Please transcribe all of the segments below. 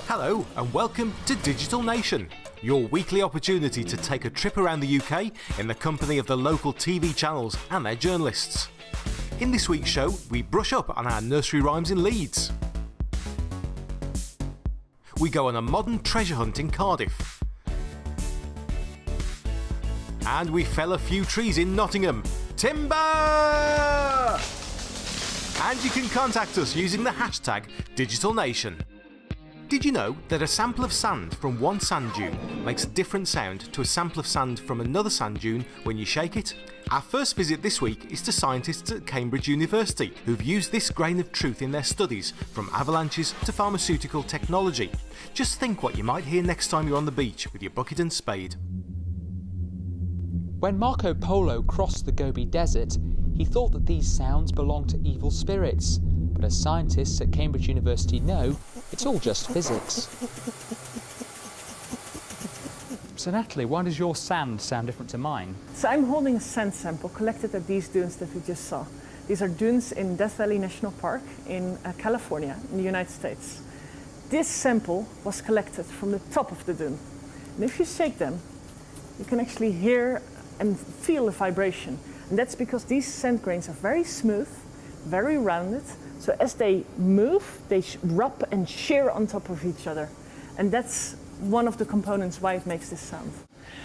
Hello and welcome to Digital Nation, your weekly opportunity to take a trip around the UK in the company of the local TV channels and their journalists. In this week's show, we brush up on our nursery rhymes in Leeds. We go on a modern treasure hunt in Cardiff. And we fell a few trees in Nottingham. Timber! And you can contact us using the hashtag Digital Nation. Did you know that a sample of sand from one sand dune makes a different sound to a sample of sand from another sand dune when you shake it? Our first visit this week is to scientists at Cambridge University who've used this grain of truth in their studies, from avalanches to pharmaceutical technology. Just think what you might hear next time you're on the beach with your bucket and spade. When Marco Polo crossed the Gobi Desert, he thought that these sounds belonged to evil spirits. But as scientists at Cambridge University know, it's all just physics. So Natalie, why does your sand sound different to mine? So I'm holding a sand sample collected at these dunes that we just saw. These are dunes in Death Valley National Park in California, in the United States. This sample was collected from the top of the dune. And if you shake them, you can actually hear and feel a vibration. And that's because these sand grains are very smooth, very rounded. So as they move, they rub and shear on top of each other. And that's one of the components why it makes this sound.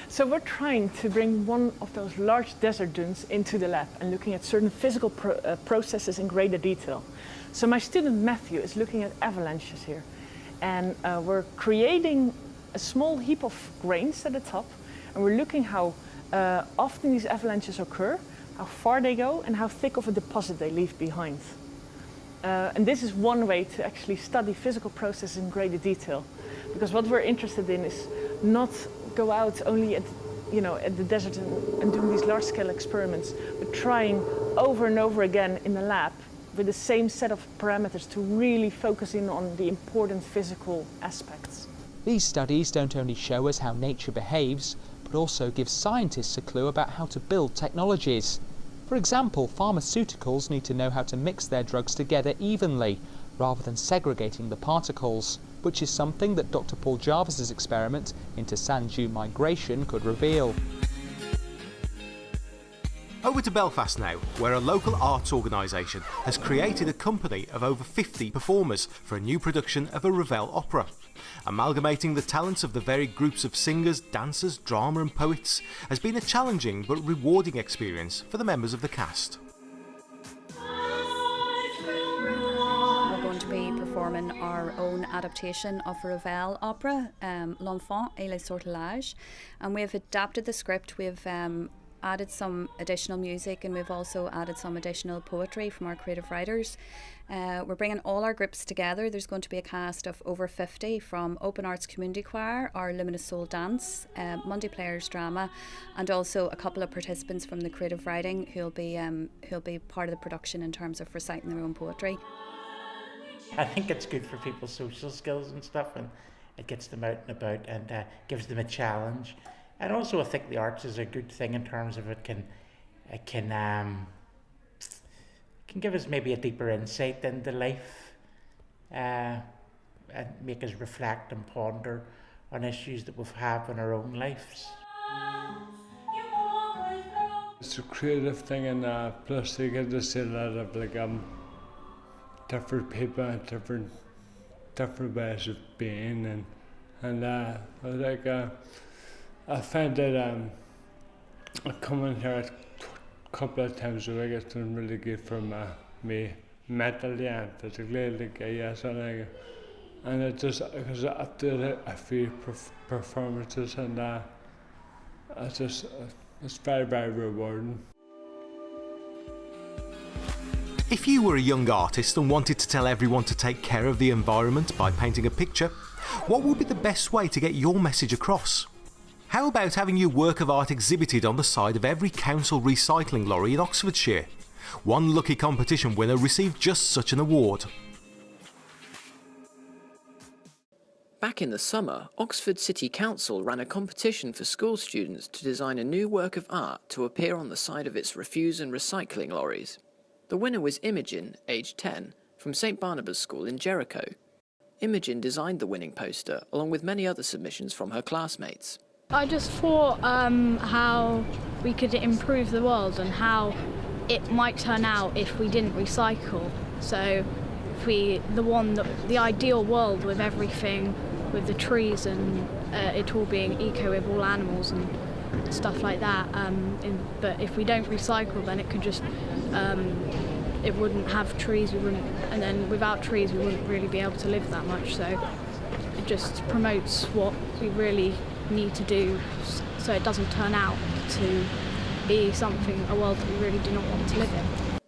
So we're trying to bring one of those large desert dunes into the lab and looking at certain physical processes in greater detail. So my student Matthew is looking at avalanches here. And we're creating a small heap of grains at the top. And we're looking how often these avalanches occur, how far they go, and how thick of a deposit they leave behind. And this is one way to actually study physical processes in greater detail. Because what we're interested in is not go out only at the desert and doing these large-scale experiments, but trying over and over again in the lab with the same set of parameters to really focus in on the important physical aspects. These studies don't only show us how nature behaves, but also give scientists a clue about how to build technologies. For example, pharmaceuticals need to know how to mix their drugs together evenly, rather than segregating the particles, which is something that Dr. Paul Jarvis's experiment into sand dune migration could reveal. Over to Belfast now, where a local arts organisation has created a company of over 50 performers for a new production of a Ravel opera. Amalgamating the talents of the varied groups of singers, dancers, drama and poets has been a challenging but rewarding experience for the members of the cast. We're going to be performing our own adaptation of a Ravel opera, L'Enfant et le Sortilège, and we've adapted the script. We've added some additional music, and we've also added some additional poetry from our creative writers. We're bringing all our groups together. There's going to be a cast of over 50 from Open Arts Community Choir, our Luminous Soul Dance, Monday Players Drama, and also a couple of participants from the creative writing who'll be part of the production in terms of reciting their own poetry. I think it's good for people's social skills and stuff, and it gets them out and about and gives them a challenge. And also I think the arts is a good thing in terms of it can give us maybe a deeper insight into life and make us reflect and ponder on issues that we've had in our own lives. It's a creative thing, and plus you get to see a lot of different people and different ways of being, and I find that I come in here a couple of times a week. It's been really good for me mentally and physically. And it just because I've done a few performances, and it's very, very rewarding. If you were a young artist and wanted to tell everyone to take care of the environment by painting a picture, what would be the best way to get your message across? How about having your work of art exhibited on the side of every council recycling lorry in Oxfordshire? One lucky competition winner received just such an award. Back in the summer, Oxford City Council ran a competition for school students to design a new work of art to appear on the side of its refuse and recycling lorries. The winner was Imogen, aged 10, from St Barnabas School in Jericho. Imogen designed the winning poster, along with many other submissions from her classmates. I just thought how we could improve the world and how it might turn out if we didn't recycle. So if the ideal world with everything, with the trees and it all being eco with all animals and stuff like that. But if we don't recycle, then it could just it wouldn't have trees. And then without trees, we wouldn't really be able to live that much. So it just promotes what we really need to do, so it doesn't turn out to be a world that we really do not want to live in.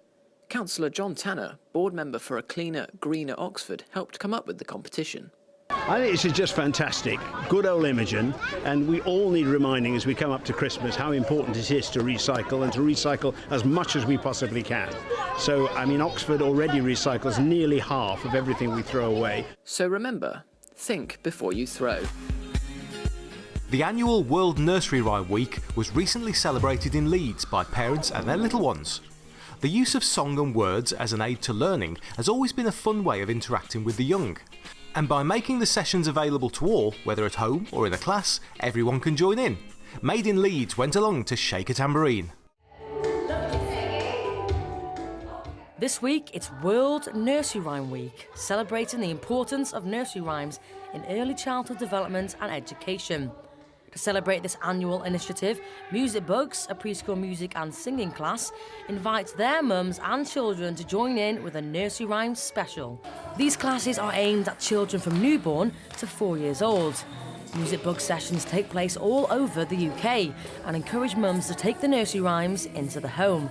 Councillor John Tanner, board member for a cleaner, greener Oxford, helped come up with the competition. I think this is just fantastic. Good old Imogen, and we all need reminding as we come up to Christmas how important it is to recycle and to recycle as much as we possibly can. So, I mean, Oxford already recycles nearly half of everything we throw away. So remember, think before you throw. The annual World Nursery Rhyme Week was recently celebrated in Leeds by parents and their little ones. The use of song and words as an aid to learning has always been a fun way of interacting with the young. And by making the sessions available to all, whether at home or in a class, everyone can join in. Made in Leeds went along to shake a tambourine. This week it's World Nursery Rhyme Week, celebrating the importance of nursery rhymes in early childhood development and education. To celebrate this annual initiative, Music Bugs, a preschool music and singing class, invites their mums and children to join in with a nursery rhymes special. These classes are aimed at children from newborn to 4 years old. Music Bugs sessions take place all over the UK and encourage mums to take the nursery rhymes into the home.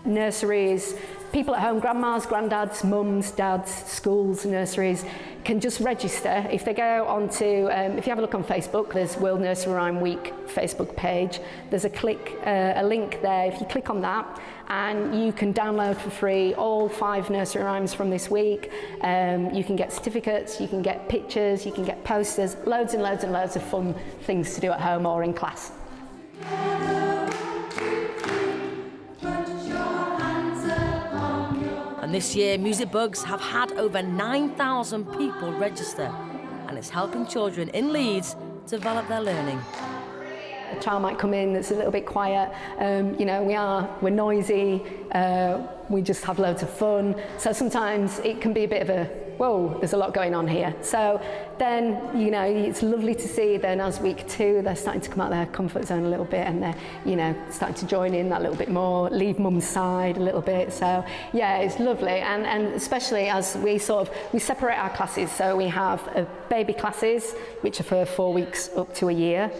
Nurseries, people at home, grandmas, granddads, mums, dads, schools, nurseries, can just register. If they go onto, if you have a look on Facebook, there's World Nursery Rhyme Week Facebook page. There's a link there. If you click on that, and you can download for free all 5 nursery rhymes from this week. You can get certificates, you can get pictures, you can get posters, loads and loads and loads of fun things to do at home or in class. And this year, Music Bugs have had over 9,000 people register, and it's helping children in Leeds develop their learning. A child might come in that's a little bit quiet, we're noisy, we just have loads of fun. So sometimes it can be a bit of a, whoa, there's a lot going on here. So then, it's lovely to see then as week 2, they're starting to come out of their comfort zone a little bit and they're, starting to join in that little bit more, leave mum's side a little bit. So yeah, it's lovely. And especially as we separate our classes. So we have baby classes, which are for 4 weeks up to a year.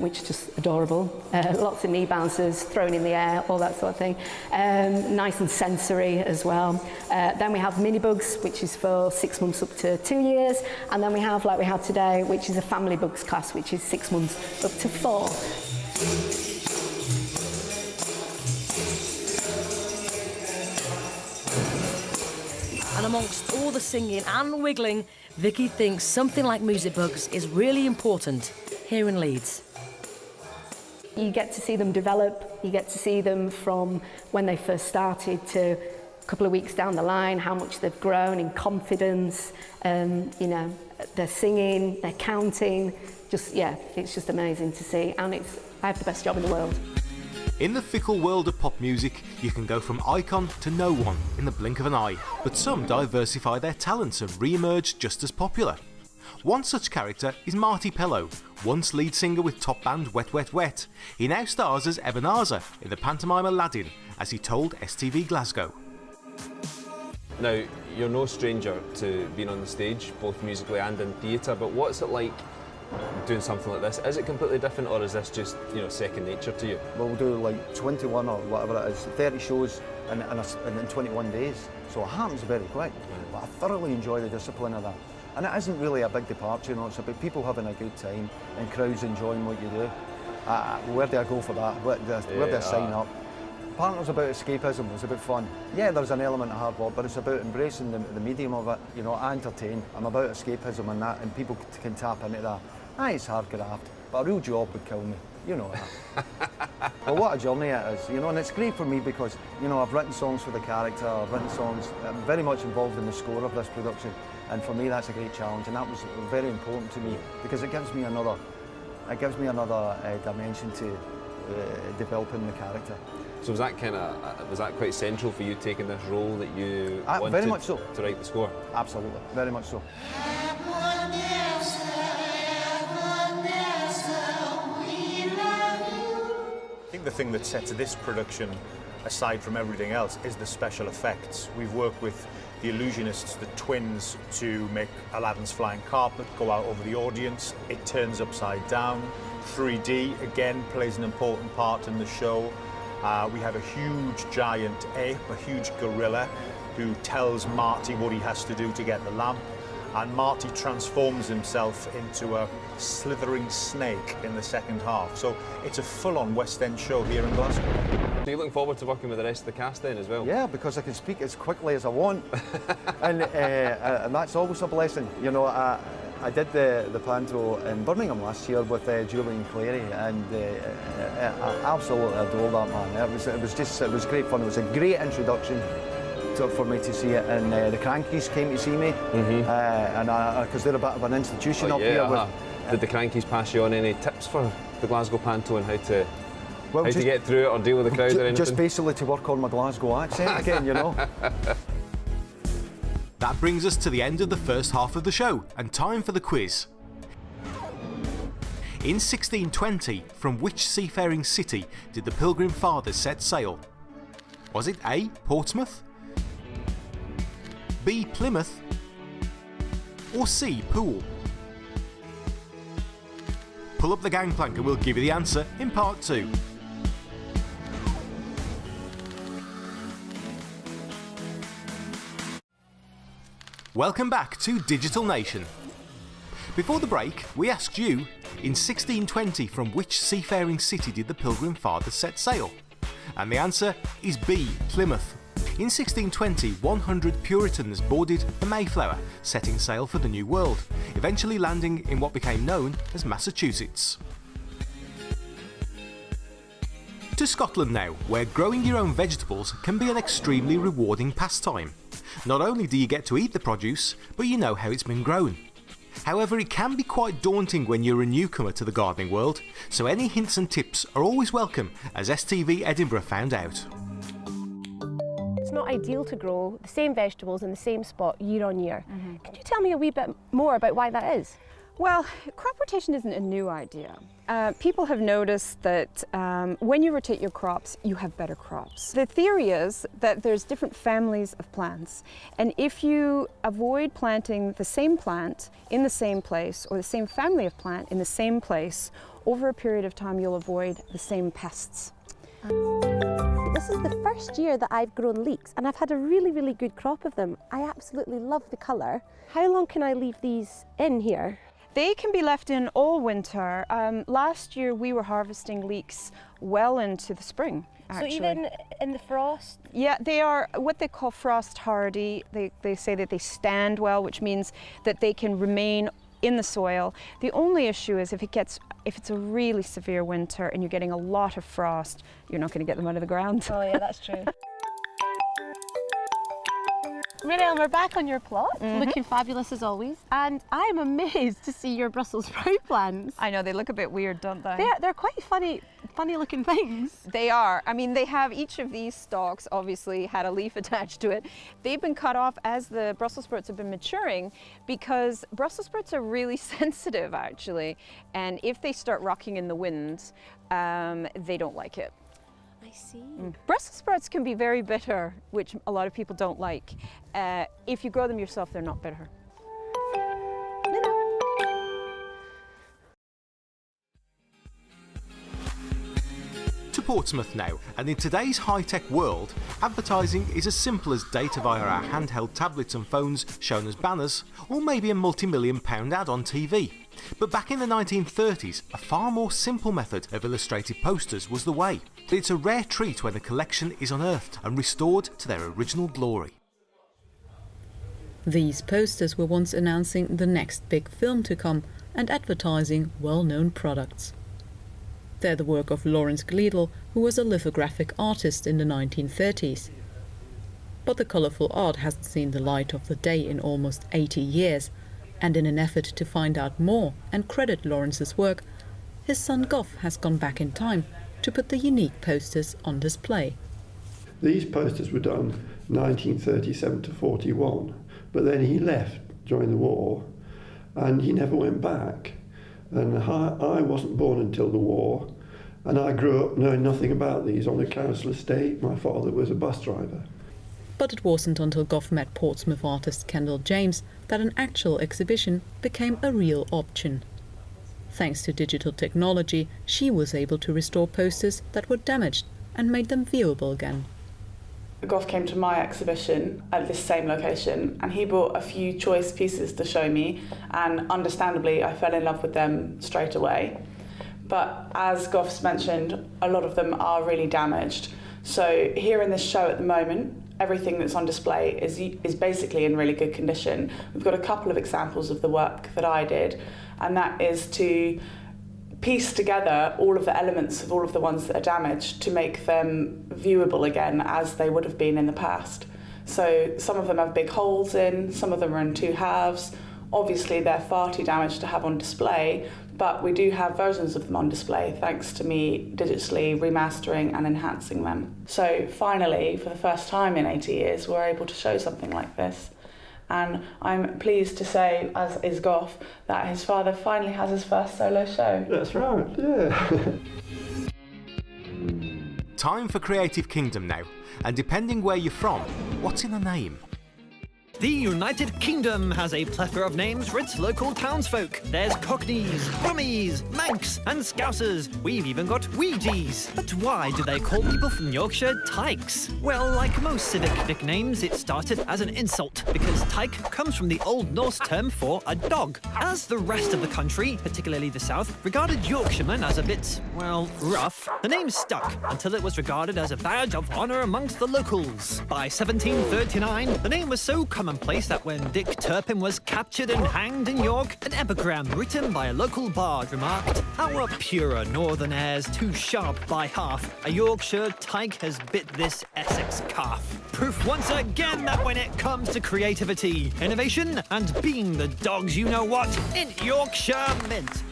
Which is just adorable. Lots of knee bouncers, thrown in the air, all that sort of thing. Nice and sensory as well. Then we have mini bugs, which is for 6 months up to 2 years. And then we have, like we have today, which is a family bugs class, which is 6 months up to 4. And amongst all the singing and wiggling, Vicky thinks something like Music Bugs is really important here in Leeds. You get to see them develop, you get to see them from when they first started to a couple of weeks down the line, how much they've grown in confidence, they're singing, they're counting, it's just amazing to see, and I have the best job in the world. In the fickle world of pop music, you can go from icon to no one in the blink of an eye, but some diversify their talents and re-emerge just as popular. One such character is Marty Pellow, once lead singer with top band Wet Wet Wet. He now stars as Ebenezer in the pantomime Aladdin, as he told STV Glasgow. Now, you're no stranger to being on the stage, both musically and in theatre, but what's it like doing something like this? Is it completely different, or is this just, second nature to you? Well, we'll do like 21 or whatever it is, 30 shows in 21 days, so it happens very quick. But I thoroughly enjoy the discipline of that. And it isn't really a big departure, it's about people having a good time and crowds enjoying what you do. Where do I go for that? Where do I sign up? Partner's about escapism, it's about fun. Yeah, there's an element of hard work, but it's about embracing the medium of it. I entertain, I'm about escapism and that, and people can tap into that. It's hard graft, but a real job would kill me. You know that. But what a journey it is, you know, and it's great for me because, you know, I've written songs for the character, I've written songs, I'm very much involved in the score of this production, and for me that's a great challenge, and that was very important to me because it gives me another dimension to developing the character. So was that quite central for you taking this role that you wanted very much so. To write the score? Absolutely, very much so. I think the thing that sets this production aside from everything else is the special effects. We've worked with the illusionists, the twins, to make Aladdin's flying carpet go out over the audience. It turns upside down. 3D, again, plays an important part in the show. We have a huge giant ape, a huge gorilla, who tells Marty what he has to do to get the lamp. And Marty transforms himself into a slithering snake in the second half. So it's a full-on West End show here in Glasgow. So you're looking forward to working with the rest of the cast then as well? Yeah, because I can speak as quickly as I want. and that's always a blessing. You know, I did the panto in Birmingham last year with Julian Clary, and I absolutely adore that man. It was great fun. It was a great introduction for me to see it, and the Crankies came to see me, and because they're a bit of an institution up here. Did the Crankies pass you on any tips for the Glasgow panto and how to get through it or deal with the crowd or anything? Just basically to work on my Glasgow accent again, you know. That brings us to the end of the first half of the show, and time for the quiz. In 1620, from which seafaring city did the Pilgrim Fathers set sail? Was it A, Portsmouth, B, Plymouth, or C, Poole? Pull up the gangplank and we'll give you the answer in part 2. Welcome back to Digital Nation. Before the break, we asked you, in 1620, from which seafaring city did the Pilgrim Fathers set sail? And the answer is B, Plymouth. In 1620, 100 Puritans boarded the Mayflower, setting sail for the New World, eventually landing in what became known as Massachusetts. To Scotland now, where growing your own vegetables can be an extremely rewarding pastime. Not only do you get to eat the produce, but you know how it's been grown. However, it can be quite daunting when you're a newcomer to the gardening world, so any hints and tips are always welcome, as STV Edinburgh found out. It's not ideal to grow the same vegetables in the same spot year on year. Can you tell me a wee bit more about why that is? Well, crop rotation isn't a new idea. People have noticed that when you rotate your crops, you have better crops. The theory is that there's different families of plants, and if you avoid planting the same plant in the same place, or the same family of plant in the same place, over a period of time you'll avoid the same pests. This is the first year that I've grown leeks, and I've had a really, really good crop of them. I absolutely love the colour. How long can I leave these in here? They can be left in all winter. Last year we were harvesting leeks well into the spring, actually. So even in the frost? Yeah, they are what they call frost hardy. They say that they stand well, which means that they can remain in the soil. The only issue is if it's a really severe winter and you're getting a lot of frost, you're not going to get them out of the ground. Oh yeah, that's true. Miriam, we're back on your plot, looking fabulous as always, and I'm amazed to see your Brussels sprout plants. I know, they look a bit weird, don't they? They're quite funny looking things. They are. I mean, they have, each of these stalks obviously had a leaf attached to it. They've been cut off as the Brussels sprouts have been maturing, because Brussels sprouts are really sensitive actually, and if they start rocking in the wind, they don't like it. I see. Brussels sprouts can be very bitter, which a lot of people don't like. If you grow them yourself, they're not bitter. To Portsmouth now, and in today's high-tech world, advertising is as simple as data via our handheld tablets and phones shown as banners, or maybe a multi-million-pound ad on TV. But back in the 1930s, a far more simple method of illustrated posters was the way. But it's a rare treat when a collection is unearthed and restored to their original glory. These posters were once announcing the next big film to come, and advertising well-known products. They're the work of Lawrence Gleadle, who was a lithographic artist in the 1930s. But the colourful art hasn't seen the light of the day in almost 80 years, and in an effort to find out more and credit Lawrence's work, his son Goff has gone back in time to put the unique posters on display. These posters were done 1937 to 41, but then he left during the war and he never went back. And I wasn't born until the war, and I grew up knowing nothing about these on a council estate. My father was a bus driver. But it wasn't until Goff met Portsmouth artist Kendall James that an actual exhibition became a real option. Thanks to digital technology, she was able to restore posters that were damaged and made them viewable again. Goff came to my exhibition at this same location, and he brought a few choice pieces to show me, and understandably I fell in love with them straight away. But as Goff's mentioned, a lot of them are really damaged. So here in this show at the moment, everything that's on display is basically in really good condition. We've got a couple of examples of the work that I did, and that is to piece together all of the elements of all of the ones that are damaged to make them viewable again as they would have been in the past. So some of them have big holes in, some of them are in two halves. Obviously they're far too damaged to have on display, but we do have versions of them on display thanks to me digitally remastering and enhancing them. So finally, for the first time in 80 years, we're able to show something like this. And I'm pleased to say, as is Goff, that his father finally has his first solo show. That's right, yeah. Time for Creative Kingdom now, and depending where you're from, what's in a name? The United Kingdom has a plethora of names for its local townsfolk. There's Cockneys, Brummies, Manx and Scousers. We've even got Ouija's. But why do they call people from Yorkshire tykes? Well, like most civic nicknames, it started as an insult, because tyke comes from the Old Norse term for a dog. As the rest of the country, particularly the south, regarded Yorkshiremen as a bit, well, rough, the name stuck until it was regarded as a badge of honour amongst the locals. By 1739, the name was so commonplace that when Dick Turpin was captured and hanged in York, an epigram written by a local bard remarked, "Our purer northern air's too sharp by half. A Yorkshire tyke has bit this Essex calf." Proof once again that when it comes to creativity, innovation, and being the dogs you know what, in Yorkshire mint.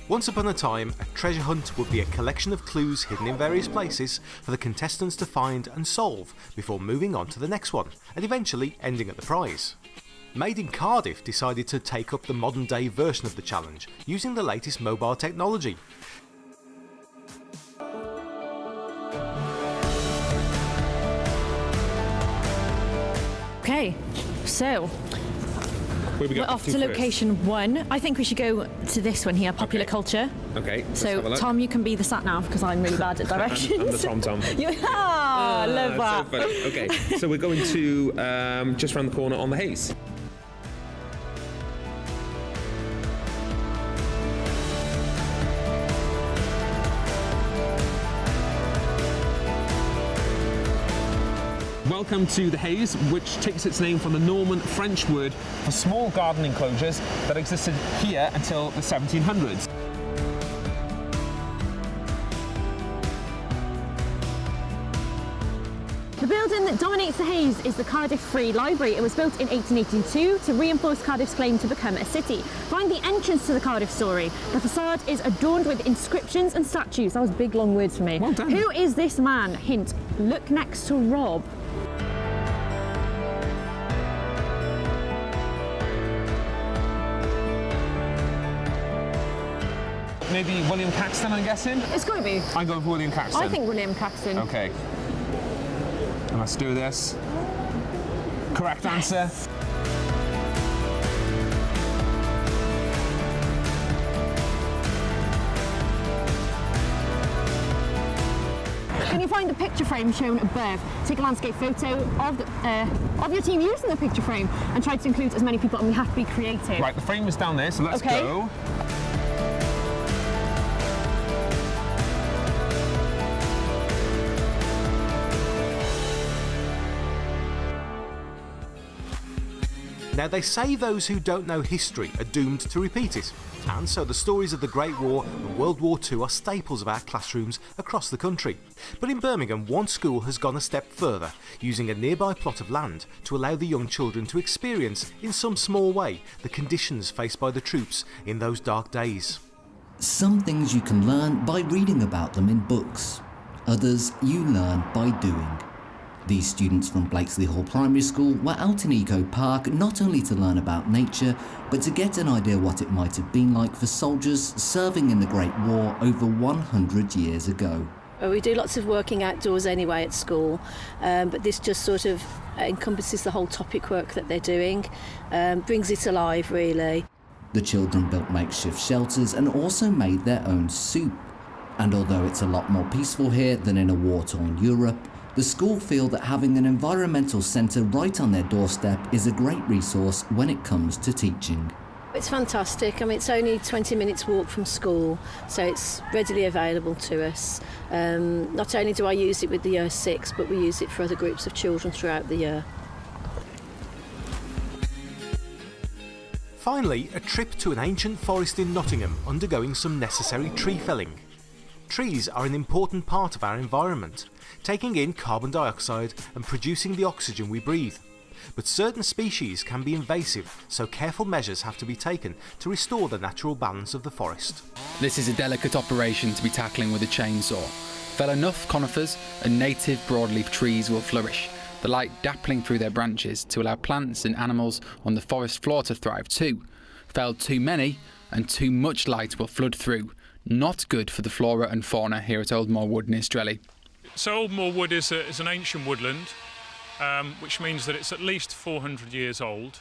Once upon a time, a treasure hunt would be a collection of clues hidden in various places for the contestants to find and solve before moving on to the next one, and eventually ending at the prize. Made in Cardiff decided to take up the modern day version of the challenge, using the latest mobile technology. Okay, so we're off to location 1. I think we should go to this one here, popular culture. Okay. So, Tom, you can be the sat nav because I'm really bad at directions. I'm the Tom. Love that. So funny. Okay, so we're going to just round the corner on the Hayes. Welcome to the Hayes, which takes its name from the Norman French word for small garden enclosures that existed here until the 1700s. The building that dominates the Hayes is the Cardiff Free Library. It was built in 1882 to reinforce Cardiff's claim to become a city. Find the entrance to the Cardiff story. The facade is adorned with inscriptions and statues. That was big long words for me. Well done. Who is this man? Hint, look next to Rob. Maybe William Caxton, I'm guessing? It's got to be. I'm going for William Caxton. I think William Caxton. Okay. And let's do this. Correct answer. Can you find the picture frame shown above? Take a landscape photo of your team using the picture frame and try to include as many people, and we have to be creative. Right, the frame is down there, so let's go. Now, they say those who don't know history are doomed to repeat it, and so the stories of the Great War and World War II are staples of our classrooms across the country. But in Birmingham, one school has gone a step further, using a nearby plot of land to allow the young children to experience, in some small way, the conditions faced by the troops in those dark days. Some things you can learn by reading about them in books. Others you learn by doing. These students from Blakesley Hall Primary School were out in Eco Park not only to learn about nature, but to get an idea what it might have been like for soldiers serving in the Great War over 100 years ago. We do lots of working outdoors anyway at school, but this just sort of encompasses the whole topic work that they're doing, brings it alive really. The children built makeshift shelters and also made their own soup. And although it's a lot more peaceful here than in a war-torn Europe, the school feel that having an environmental centre right on their doorstep is a great resource when it comes to teaching. It's fantastic. I mean, it's only 20 minutes walk from school, so it's readily available to us. Not only do I use it with the Year 6, but we use it for other groups of children throughout the year. Finally, a trip to an ancient forest in Nottingham undergoing some necessary tree felling. Trees are an important part of our environment, taking in carbon dioxide and producing the oxygen we breathe. But certain species can be invasive, so careful measures have to be taken to restore the natural balance of the forest. This is a delicate operation to be tackling with a chainsaw. Fell enough conifers and native broadleaf trees will flourish, the light dappling through their branches to allow plants and animals on the forest floor to thrive too. Fell too many and too much light will flood through. Not good for the flora and fauna here at Oldmore Wood in Estuary. So Oldmore Wood is an ancient woodland, which means that it's at least 400 years old,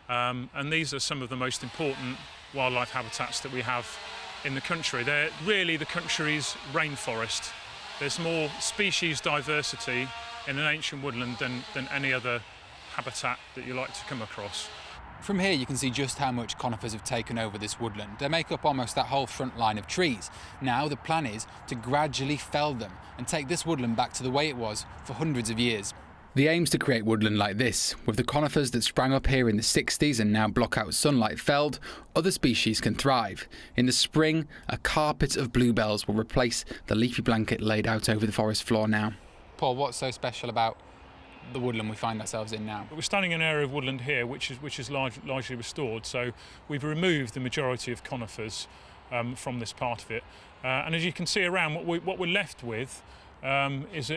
and these are some of the most important wildlife habitats that we have in the country. They're really the country's rainforest. There's more species diversity in an ancient woodland than any other habitat that you like to come across. From here you can see just how much conifers have taken over this woodland. They make up almost that whole front line of trees. Now the plan is to gradually fell them and take this woodland back to the way it was for hundreds of years. The aim's to create woodland like this. With the conifers that sprang up here in the 60s and now block out sunlight felled, other species can thrive. In the spring, a carpet of bluebells will replace the leafy blanket laid out over the forest floor now. Paul, what's so special about the woodland we find ourselves in now? We're standing in an area of woodland here which is largely restored, so we've removed the majority of conifers from this part of it, and as you can see around, what we're left with is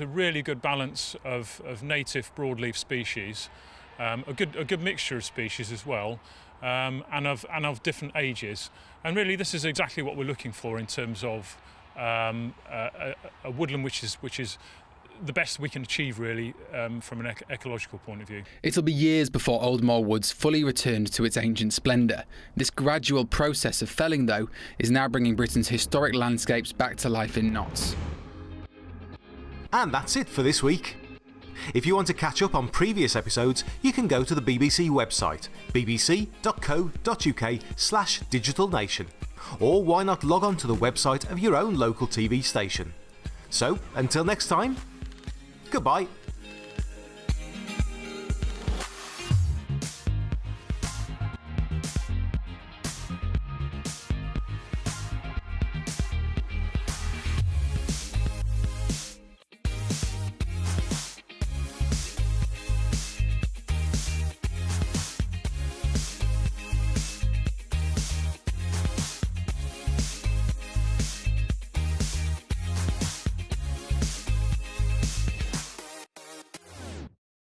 a really good balance of native broadleaf species, a good mixture of species as well, and of different ages, and really this is exactly what we're looking for in terms of a woodland which is the best we can achieve really from an ecological point of view. It'll be years before Oldmore Woods fully returned to its ancient splendour. This gradual process of felling, though, is now bringing Britain's historic landscapes back to life in knots. And that's it for this week. If you want to catch up on previous episodes, you can go to the BBC website, bbc.co.uk/digitalnation. Or why not log on to the website of your own local TV station. So, until next time, goodbye.